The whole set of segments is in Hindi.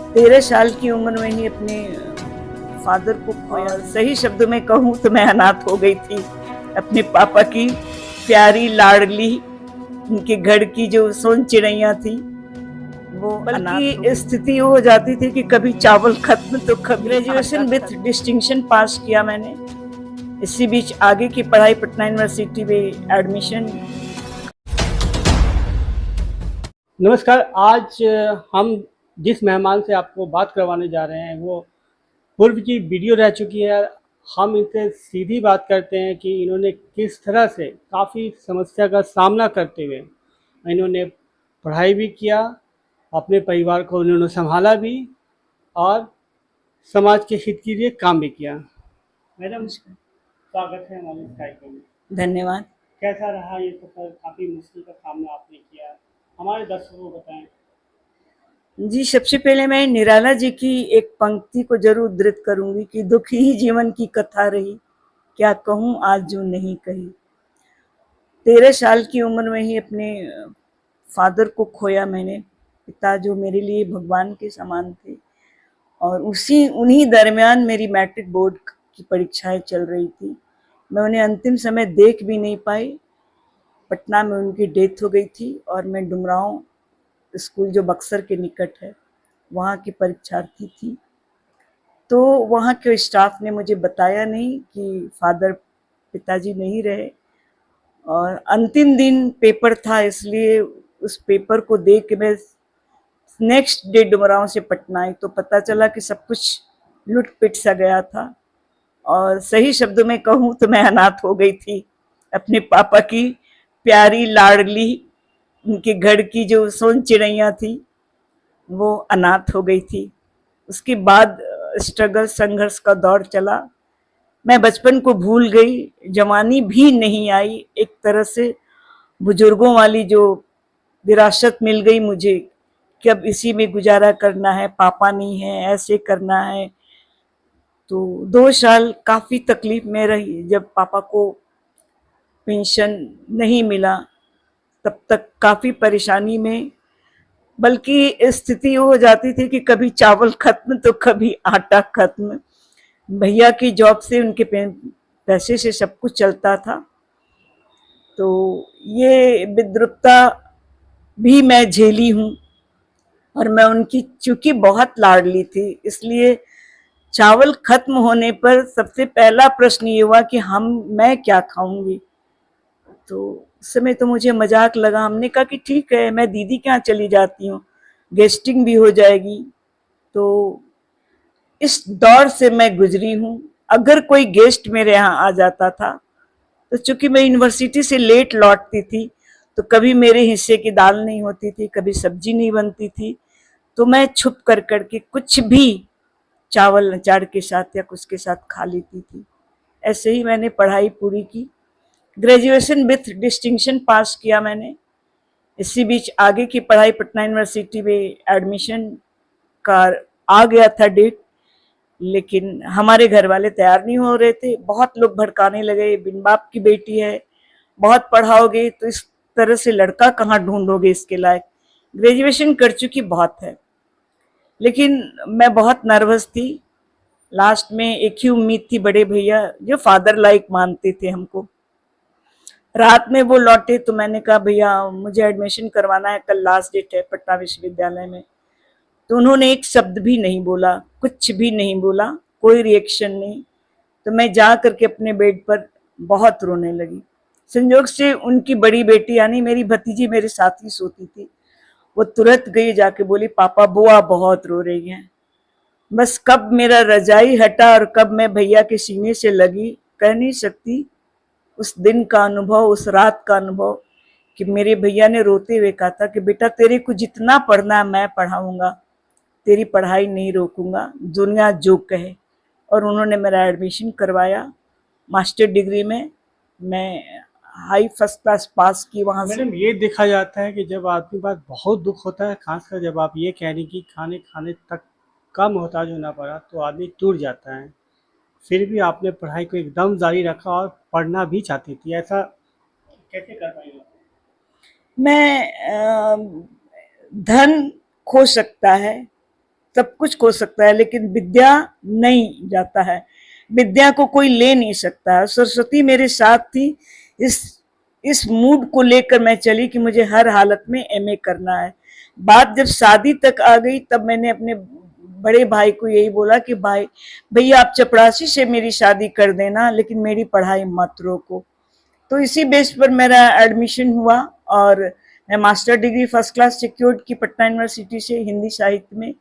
13 साल की उम्र में ही अपने फादर को खोया। सही शब्दों में कहूँ तो मैं अनाथ हो गई थी। अपने पापा की प्यारी लाडली, उनके घर की जो सोन चिड़ैया थी, वो बल्कि स्थिति हो जाती थी कि कभी चावल खत्म तो कभी ग्रेजुएशन विथ डिस्टिंक्शन पास किया मैंने। इसी बीच आगे की पढ़ाई पटना यूनिवर्सिटी में एडमिशन। नमस्कार। आज हम जिस मेहमान से आपको बात करवाने जा रहे हैं वो पूर्व की वीडियो रह चुकी है। हम इनसे सीधी बात करते हैं कि इन्होंने किस तरह से काफ़ी समस्या का सामना करते हुए इन्होंने पढ़ाई भी किया, अपने परिवार को इन्होंने संभाला भी और समाज के हित के लिए काम भी किया। मैडम, स्वागत है हमारे इस कार्यक्रम में। धन्यवाद। कैसा रहा ये सफर? काफ़ी मुश्किल का सामना आपने किया, हमारे दर्शकों को बताएं। जी, सबसे पहले मैं निराला जी की एक पंक्ति को जरूर उद्धृत करूंगी कि दुखी ही जीवन की कथा रही, क्या कहूँ आज जो नहीं कही। 13 साल की उम्र में ही अपने फादर को खोया मैंने। पिता जो मेरे लिए भगवान के समान थे, और उन्हीं दरमियान मेरी मैट्रिक बोर्ड की परीक्षाएं चल रही थी। मैं उन्हें अंतिम समय देख भी नहीं पाई। पटना में उनकी डेथ हो गई थी और मैं डुमरांव स्कूल जो बक्सर के निकट है, वहाँ की परीक्षार्थी थी। तो वहाँ के स्टाफ ने मुझे बताया नहीं कि फादर पिताजी नहीं रहे, और अंतिम दिन पेपर था, इसलिए उस पेपर को देख के मैं नेक्स्ट डे डुमरांव से पटना आई तो पता चला कि सब कुछ लुट पिट सा गया था। और सही शब्दों में कहूँ तो मैं अनाथ हो गई थी। अपने पापा की प्यारी लाडली, उनके घर की जो सोन चिड़ैया थी, वो अनाथ हो गई थी। उसके बाद स्ट्रगल संघर्ष का दौर चला। मैं बचपन को भूल गई, जवानी भी नहीं आई। एक तरह से बुजुर्गों वाली जो विरासत मिल गई मुझे कि अब इसी में गुजारा करना है, पापा नहीं है, ऐसे करना है। तो 2 साल काफ़ी तकलीफ में रही। जब पापा को पेंशन नहीं मिला तब तक काफ़ी परेशानी में, बल्कि स्थिति हो जाती थी कि कभी चावल खत्म तो कभी आटा खत्म। भैया की जॉब से उनके पैसे से सब कुछ चलता था। तो ये विद्रुपता भी मैं झेली हूँ, और मैं उनकी चूंकि बहुत लाडली थी, इसलिए चावल खत्म होने पर सबसे पहला प्रश्न ये हुआ कि मैं क्या खाऊंगी। तो उस समय तो मुझे मजाक लगा। हमने कहा कि ठीक है, मैं दीदी के यहाँ चली जाती हूँ, गेस्टिंग भी हो जाएगी। तो इस दौर से मैं गुजरी हूँ। अगर कोई गेस्ट मेरे यहाँ आ जाता था तो चूंकि मैं यूनिवर्सिटी से लेट लौटती थी, तो कभी मेरे हिस्से की दाल नहीं होती थी, कभी सब्जी नहीं बनती थी, तो मैं छुप कर करके कुछ भी चावल अचार के साथ या कुछ के साथ खा लेती थी। ऐसे ही मैंने पढ़ाई पूरी की। ग्रेजुएशन विथ डिस्टिंक्शन पास किया मैंने। इसी बीच आगे की पढ़ाई पटना यूनिवर्सिटी में एडमिशन का आ गया था डेट, लेकिन हमारे घर वाले तैयार नहीं हो रहे थे। बहुत लोग भड़काने लगे, बिन बाप की बेटी है, बहुत पढ़ाओगे तो इस तरह से लड़का कहाँ ढूंढोगे इसके लायक, ग्रेजुएशन कर चुकी बहुत है। लेकिन मैं बहुत नर्वस थी। लास्ट में एक ही उम्मीद थी, बड़े भैया जो फादर लाइक मानते थे हमको। रात में वो लौटे तो मैंने कहा भैया मुझे एडमिशन करवाना है, कल लास्ट डेट है पटना विश्वविद्यालय में। तो उन्होंने एक शब्द भी नहीं बोला, कुछ भी नहीं बोला, कोई रिएक्शन नहीं। तो मैं जा करके अपने बेड पर बहुत रोने लगी। संयोग से उनकी बड़ी बेटी यानी मेरी भतीजी मेरे साथ ही सोती थी। वो तुरंत गई, जाके बोली पापा बुआ बहुत रो रही हैं। बस कब मेरा रजाई हटा और कब मैं भैया के सीने से लगी, कह नहीं सकती। उस दिन का अनुभव, उस रात का अनुभव, कि मेरे भैया ने रोते हुए कहा था कि बेटा तेरे को जितना पढ़ना है मैं पढ़ाऊंगा, तेरी पढ़ाई नहीं रोकूंगा, दुनिया जो कहे। और उन्होंने मेरा एडमिशन करवाया मास्टर डिग्री में। मैं हाई फर्स्ट क्लास पास की वहाँ से। मैडम, ये देखा जाता है कि जब आदमी पास बहुत दुख होता है, खासकर जब आप ये कह रही कि खाने खाने तक का मोहताज होना पड़ा, तो आदमी टूट जाता है। फिर भी आपने पढ़ाई को एकदम जारी रखा और पढ़ना भी चाहती थी, ऐसा कैसे कर पाई आप? मैं धन खो सकता है, सब कुछ खो सकता है, लेकिन विद्या नहीं जाता है, विद्या को कोई ले नहीं सकता है। सरस्वती मेरे साथ थी। इस मूड को लेकर मैं चली कि मुझे हर हालत में एमए करना है। बात जब शादी तक आ गई, तब मैंने अपने बड़े भाई को यही बोला कि भाई भैया आप चपरासी से मेरी शादी कर देना, लेकिन मेरी पढ़ाई मत रोको। तो इसी बेस पर मेरा एडमिशन हुआ और मैं master degree first class secured की पटना यूनिवर्सिटी से हिंदी साहित्य में।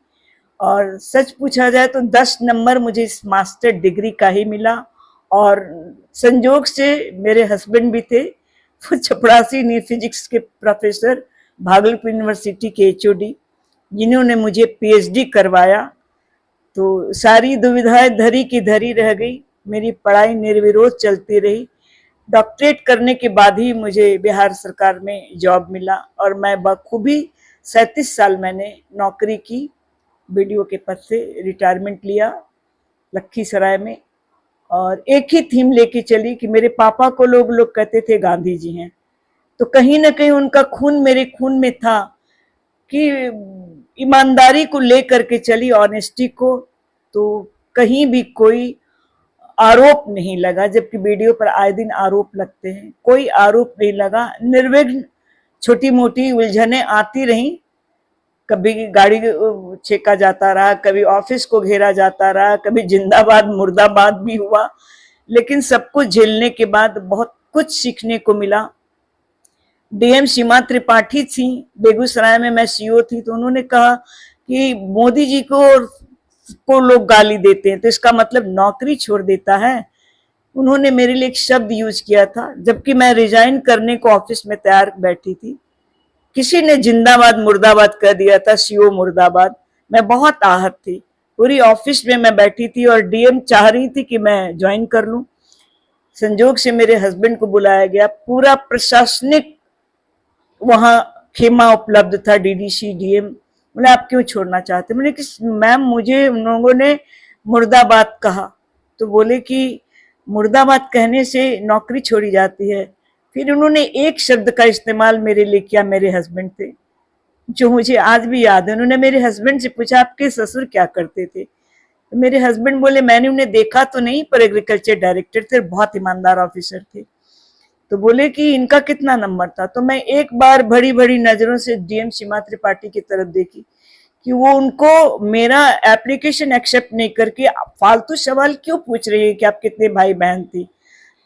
और सच पूछा जाए तो 10 नंबर मुझे इस मास्टर डिग्री का ही मिला। और संजोग से मेरे हस्बैंड भी थे, वो चपरासी नहीं, फिजिक्स के प्रोफेसर, भागलपुर यूनिवर्सिटी के एचओडी, जिन्होंने मुझे पीएचडी करवाया। तो सारी दुविधाएं धरी की धरी रह गई, मेरी पढ़ाई निर्विरोध चलती रही। डॉक्टरेट करने के बाद ही मुझे बिहार सरकार में जॉब मिला और मैं बखूबी 37 साल मैंने नौकरी की। बीडीओ के पद से रिटायरमेंट लिया लखीसराय में, और एक ही थीम लेके चली कि मेरे पापा को लोग कहते थे गांधी जी हैं, तो कहीं ना कहीं उनका खून मेरे खून में था कि ईमानदारी को लेकर के चली, ऑनेस्टी को। तो कहीं भी कोई आरोप नहीं लगा, जबकि वीडियो पर आए दिन आरोप लगते हैं, कोई आरोप नहीं लगा। निर्विघ्न छोटी मोटी उलझने आती रहीं, कभी गाड़ी छेका जाता रहा, कभी ऑफिस को घेरा जाता रहा, कभी जिंदाबाद मुर्दाबाद भी हुआ, लेकिन सबको झेलने के बाद बहुत कुछ सीखने को मिला। डीएम सीमा त्रिपाठी थी, बेगूसराय में मैं सीओ थी, तो उन्होंने कहा कि मोदी जी को लोग गाली देते हैं तो इसका मतलब नौकरी छोड़ देता है। उन्होंने मेरे लिए एक शब्द यूज किया था, जबकि मैं रिजाइन करने को ऑफिस में तैयार बैठी थी, किसी ने जिंदाबाद मुर्दाबाद कर दिया था, सीओ मुर्दाबाद। मैं बहुत आहत थी, पूरी ऑफिस में मैं बैठी थी और डीएम चाह रही थी कि मैं ज्वाइन कर लूं। संजोग से मेरे हस्बैंड को बुलाया गया, पूरा प्रशासनिक वहां खेमा उपलब्ध था, डीडीसी डीएम। बोले आप क्यों छोड़ना चाहते? मैंने कि मैम मुझे उन लोगों ने मुर्दाबाद कहा। तो बोले कि मुर्दाबाद कहने से नौकरी छोड़ी जाती है। फिर उन्होंने एक शब्द का इस्तेमाल मेरे लिए किया, मेरे हस्बैंड थे, जो मुझे आज भी याद है। उन्होंने मेरे हस्बैंड से पूछा आपके ससुर क्या करते थे? तो मेरे हस्बैंड बोले मैंने उन्हें देखा तो नहीं, पर एग्रीकल्चर डायरेक्टर थे, बहुत ईमानदार ऑफिसर थे। तो बोले कि इनका कितना नंबर था? तो मैं एक बार बड़ी बड़ी नजरों से डीएम सीमा त्रिपाठी की तरफ देखी कि वो उनको मेरा एप्लीकेशन एक्सेप्ट नहीं करके फालतू सवाल क्यों पूछ रही है कि आप कितने भाई बहन थे।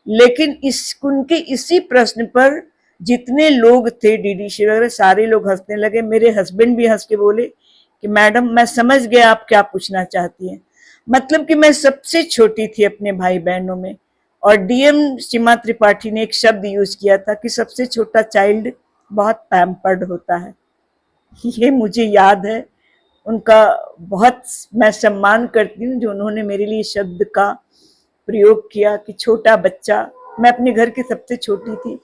लेकिन उनके इसी प्रश्न पर जितने लोग थे, डीडीसी वगैरह, सारे लोग हंसने लगे। मेरे हस्बैंड भी हंस के बोले कि मैडम मैं समझ गया आप क्या पूछना चाहती हैं। मतलब कि मैं सबसे छोटी थी अपने भाई बहनों में। और डीएम सीमा त्रिपाठी ने एक शब्द यूज किया था कि सबसे छोटा चाइल्ड बहुत पैम्पर्ड होता है। ये मुझे याद है, उनका बहुत मैं सम्मान करती हूँ जो उन्होंने मेरे लिए शब्द का प्रयोग किया कि छोटा बच्चा। मैं अपने घर की सबसे छोटी थी,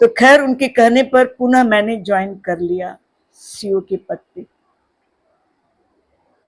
तो खैर उनके कहने पर पुनः मैंने ज्वाइन कर लिया सीओ के पद पे।